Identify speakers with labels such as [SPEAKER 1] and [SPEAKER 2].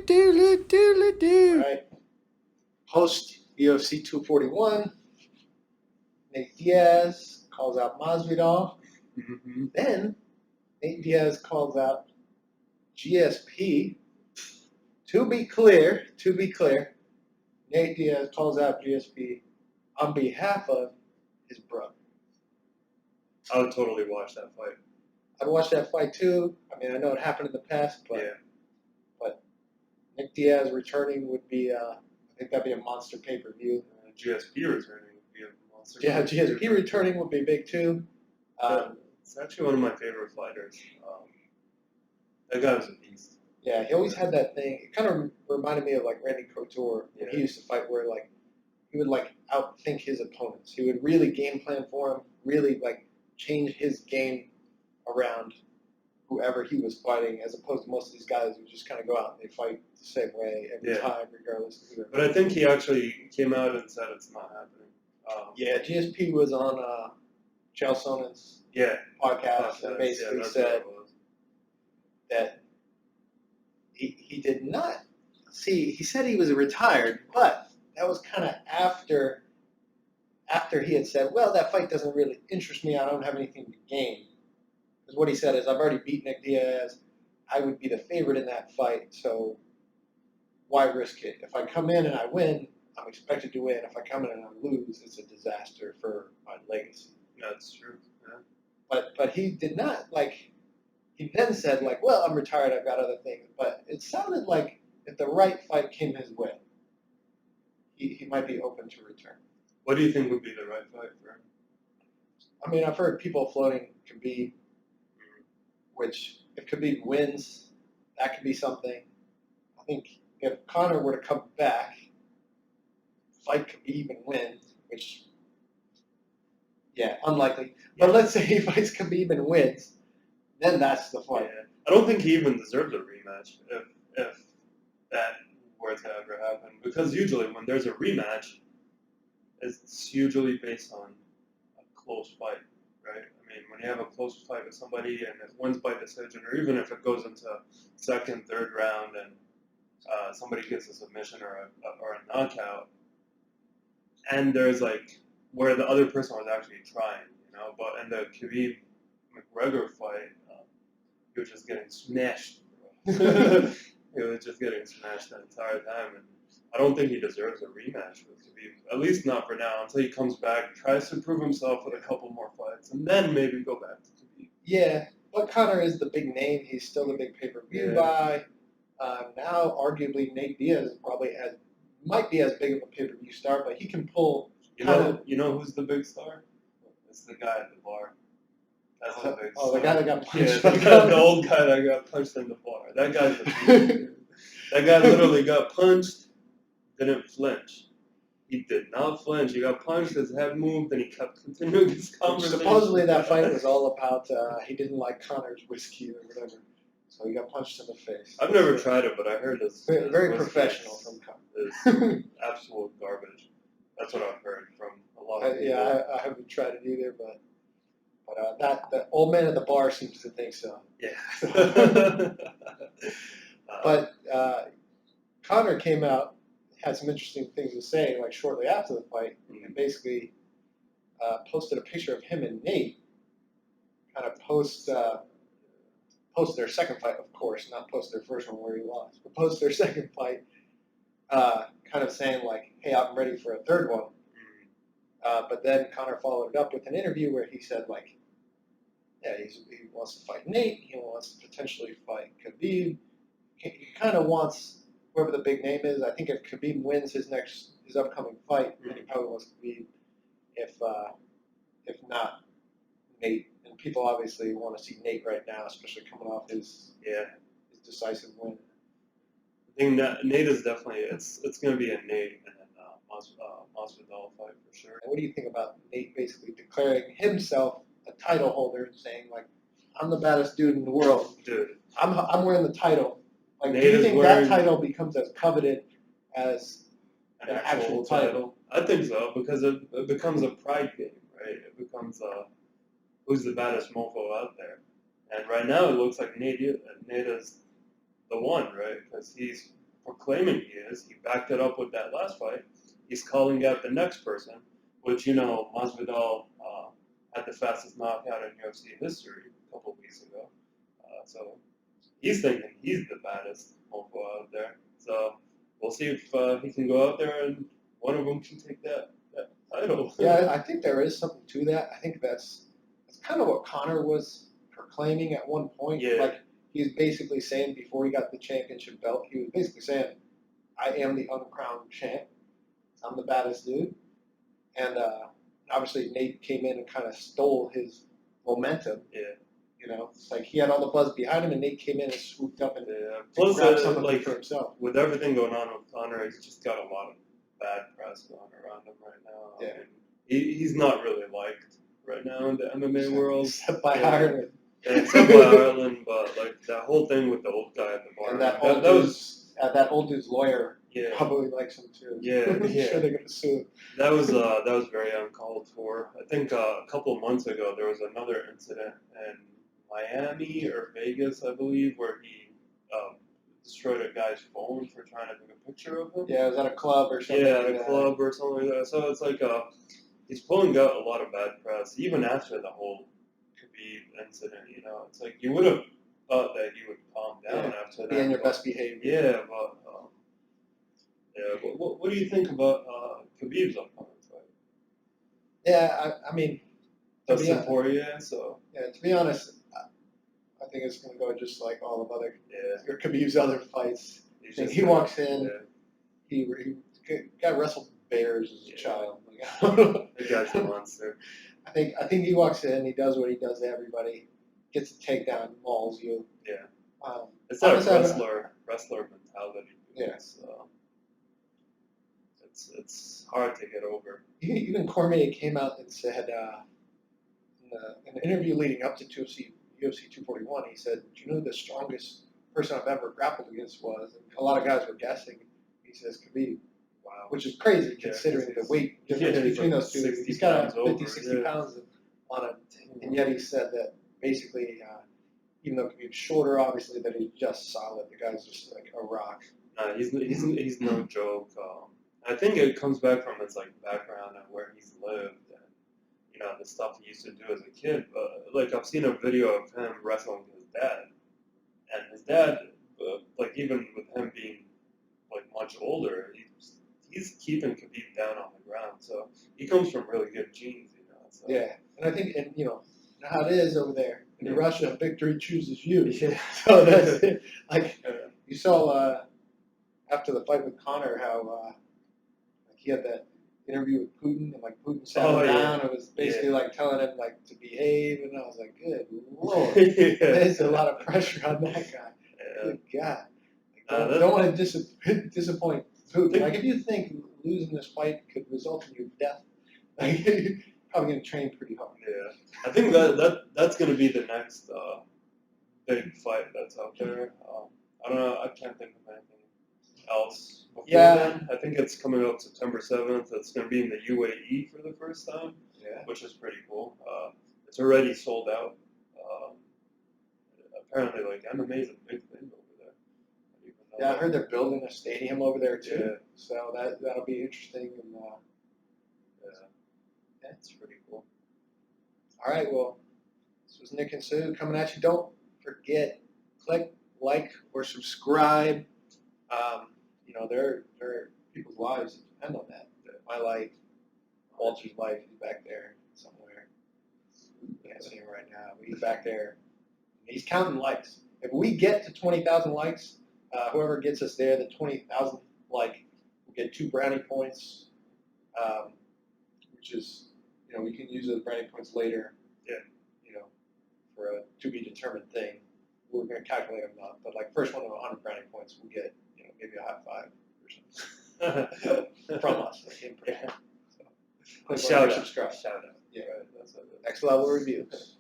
[SPEAKER 1] Right. Post UFC 241, Nate Diaz calls out Masvidal.
[SPEAKER 2] Mm-hmm.
[SPEAKER 1] Then Nate Diaz calls out GSP. To be clear, Nate Diaz calls out GSP on behalf of his brother.
[SPEAKER 2] I would totally watch that fight.
[SPEAKER 1] I'd watch that fight too. I mean, I know it happened in the past, but Nick Diaz returning would be, I think that'd be a monster pay-per-view.
[SPEAKER 2] GSP returning would be a monster.
[SPEAKER 1] Yeah, GSP returning would be big too.
[SPEAKER 2] It's actually one of my favorite fighters. That guy was a beast.
[SPEAKER 1] Yeah, he always had that thing. It kind of reminded me of like Randy Couture when he used to fight, where like he would like outthink his opponents. He would really game plan for him, really like change his game around whoever he was fighting, as opposed to most of these guys who just kind of go out and they fight the same way every time, regardless of who they're
[SPEAKER 2] But I think he actually came out and said it's not happening.
[SPEAKER 1] Yeah, GSP was on Chael Sonnen's podcast and basically said that he did not see. He said he was retired, but that was kind of after he had said, "Well, that fight doesn't really interest me. I don't have anything to gain." Because what he said is, "I've already beat Nick Diaz. I would be the favorite in that fight, so why risk it? If I come in and I win, I'm expected to win. If I come in and I lose, it's a disaster for my legacy."
[SPEAKER 2] That's true. Yeah.
[SPEAKER 1] But he did not like. He then said like, "Well, I'm retired. I've got other things." But it sounded like if the right fight came his way, he might be open to return.
[SPEAKER 2] What do you think would be the right fight for him?
[SPEAKER 1] I mean, I've heard people floating Khabib, which if Khabib wins, that could be something. I think if Conor were to come back, fight Khabib and win, which, unlikely. But let's say he fights Khabib and wins, then that's the fight.
[SPEAKER 2] Yeah. I don't think he even deserves a rematch if that were to ever happen. Because usually when there's a rematch, it's usually based on a close fight, right? I mean, when you have a close fight with somebody and it wins by decision, or even if it goes into second, third round and somebody gets a submission or a knockout, and there's like where the other person was actually trying, but in the Khabib McGregor fight, he was just getting smashed. He was just getting smashed the entire time, and I don't think he deserves a rematch with Khabib. At least not for now, until he comes back, tries to prove himself with a couple more fights, and then maybe go back to Khabib.
[SPEAKER 1] Yeah, but Conor is the big name. He's still the big pay-per-view guy. Now, arguably, Nate Diaz might be as big of a pay-per-view star, but he can pull.
[SPEAKER 2] You know who's the big star? It's the guy at the bar. That's the big star.
[SPEAKER 1] The guy that got punched.
[SPEAKER 2] Yeah, the old guy that got punched in the bar. That guy's the beast. That guy literally got punched, didn't flinch. He did not flinch. He got punched, his head moved, and he kept continuing his conversation.
[SPEAKER 1] Supposedly that fight was all about he didn't like Conor's whiskey or whatever, so he got punched in the face.
[SPEAKER 2] I've never tried it, but I heard it's
[SPEAKER 1] very professional from
[SPEAKER 2] Conor. It's absolute garbage. That's what I've heard from a lot of people.
[SPEAKER 1] I haven't tried it either, but the old man at the bar seems to think so.
[SPEAKER 2] Yeah.
[SPEAKER 1] But Conor came out, had some interesting things to say, like shortly after the fight, and basically posted a picture of him and Nate, kind of post their second fight, of course, not post their first one where he lost, but post their second fight, kind of saying like, "Hey, I'm ready for a third one." But then Conor followed it up with an interview where he said like, "Yeah, he wants to fight Nate. He wants to potentially fight Khabib. He kind of wants whoever the big name is. I think if Khabib wins his upcoming fight, then he probably wants Khabib. If not, Nate. And people obviously want to see Nate right now, especially coming off his decisive win.
[SPEAKER 2] I think Nate is definitely it's going to be a Nate and Masvidal fight for sure.
[SPEAKER 1] And what do you think about Nate basically declaring himself a title holder and saying like, "I'm the baddest dude in the world.
[SPEAKER 2] Dude,
[SPEAKER 1] I'm wearing the title." Like,
[SPEAKER 2] Nate
[SPEAKER 1] do you think that title becomes as coveted as an actual title?
[SPEAKER 2] I think so, because it becomes a pride game, right? It becomes who's the baddest mofo out there. And right now it looks like Nate is the one, right? Because he's claiming he is. He backed it up with that last fight. He's calling out the next person, which, Masvidal had the fastest knockout in UFC history a couple of weeks ago. So he's thinking he's the baddest mofo out there. So we'll see if he can go out there and one of them can take that title.
[SPEAKER 1] Yeah, I think there is something to that. I think that's kind of what Conor was proclaiming at one point.
[SPEAKER 2] Yeah.
[SPEAKER 1] Like, he's basically saying before he got the championship belt, he was basically saying, I am the uncrowned champ. I'm the baddest dude. And obviously Nate came in and kind of stole his momentum.
[SPEAKER 2] Yeah.
[SPEAKER 1] It's like he had all the buzz behind him, and Nate came in and swooped up and
[SPEAKER 2] Plus,
[SPEAKER 1] grabbed some of it for himself.
[SPEAKER 2] With everything going on with Conor, he's just got a lot of bad press going around him right now.
[SPEAKER 1] Yeah.
[SPEAKER 2] I mean, he's not really liked right now in the MMA world.
[SPEAKER 1] Except by Ireland.
[SPEAKER 2] Yeah, except by Ireland, but like that whole thing with the old guy at the bar.
[SPEAKER 1] And that old dude's lawyer probably likes him too.
[SPEAKER 2] Yeah,
[SPEAKER 1] I'm sure they're gonna sue him.
[SPEAKER 2] That was very uncalled for. I think a couple of months ago there was another incident in Miami or Vegas, I believe, where he destroyed a guy's phone for trying to take a picture of him.
[SPEAKER 1] Yeah, it was at a club or something.
[SPEAKER 2] Yeah, at a club or something like that. So it's like he's pulling out a lot of bad press, even after the whole Khabib incident. It's like you would have thought that he would calm down after that.
[SPEAKER 1] Be on your best behavior.
[SPEAKER 2] Yeah, but what do you think about Khabib's upcoming fight?
[SPEAKER 1] Yeah, I mean,
[SPEAKER 2] Dustin Poirier. So
[SPEAKER 1] yeah, to be honest, I think it's going to go just like all of other Khabib's other fights. He walks in, he got wrestled bears as a child.
[SPEAKER 2] The guy's a monster.
[SPEAKER 1] I think he walks in, he does what he does to everybody, gets a takedown, mauls you.
[SPEAKER 2] Yeah. It's that wrestler mentality.
[SPEAKER 1] Yeah.
[SPEAKER 2] So it's hard to get over.
[SPEAKER 1] Even Cormier came out and said in an interview leading up to UFC 241, he said, "Do you know who the strongest person I've ever grappled against was?" And a lot of guys were guessing. He says Khabib.
[SPEAKER 2] Wow.
[SPEAKER 1] Which is crazy considering the weight difference between those two. He's got 50, 60 pounds on him. And yet he said that basically, even though Khabib's shorter, obviously, that he's just solid. The guy's just like a rock.
[SPEAKER 2] He's no joke. I think it comes back from his background and where he's lived and the stuff he used to do as a kid. But I've seen a video of him wrestling his dad, and his dad, even with him being much older, he's keeping Khabib down on the ground. So he comes from really good genes, So.
[SPEAKER 1] Yeah, and I think, and you know how it is over there in Russia. Victory chooses you.
[SPEAKER 2] Yeah.
[SPEAKER 1] So that's it. You saw after the fight with Conor how he had that interview with Putin, and Putin sat him down and was basically telling him to behave, and I was like, good lord, there's a lot of pressure on that guy.
[SPEAKER 2] Yeah.
[SPEAKER 1] Good God, don't want to disappoint Putin. If you think losing this fight could result in your death, you're probably going to train pretty hard.
[SPEAKER 2] Yeah, I think that's going to be the next big fight that's out there. I don't know. I can't think of anything else before then. I think it's coming up September 7th. It's going to be in the UAE for the first time, which is pretty cool. It's already sold out. Apparently, MMA is a big thing over there.
[SPEAKER 1] Yeah, I heard they're building a stadium over there too. So that'll be interesting. And
[SPEAKER 2] it's pretty cool.
[SPEAKER 1] All right, well, this was Nick and Sue coming at you. Don't forget, click, like, or subscribe. There are people's lives that depend on that. My life, Walter's life, is back there somewhere. Can't see him right now, but he's back there. He's counting likes. If we get to 20,000 likes, whoever gets us there, the 20,000th like, will get 2 brownie points, which is, we can use those brownie points later. For a to be determined thing. We're going to calculate them up, but first one of 100 brownie points, we'll get maybe a high five or something from us.
[SPEAKER 2] So, shout out.
[SPEAKER 1] Subscribe.
[SPEAKER 2] Shout out.
[SPEAKER 1] Yeah. Next Level Reviews.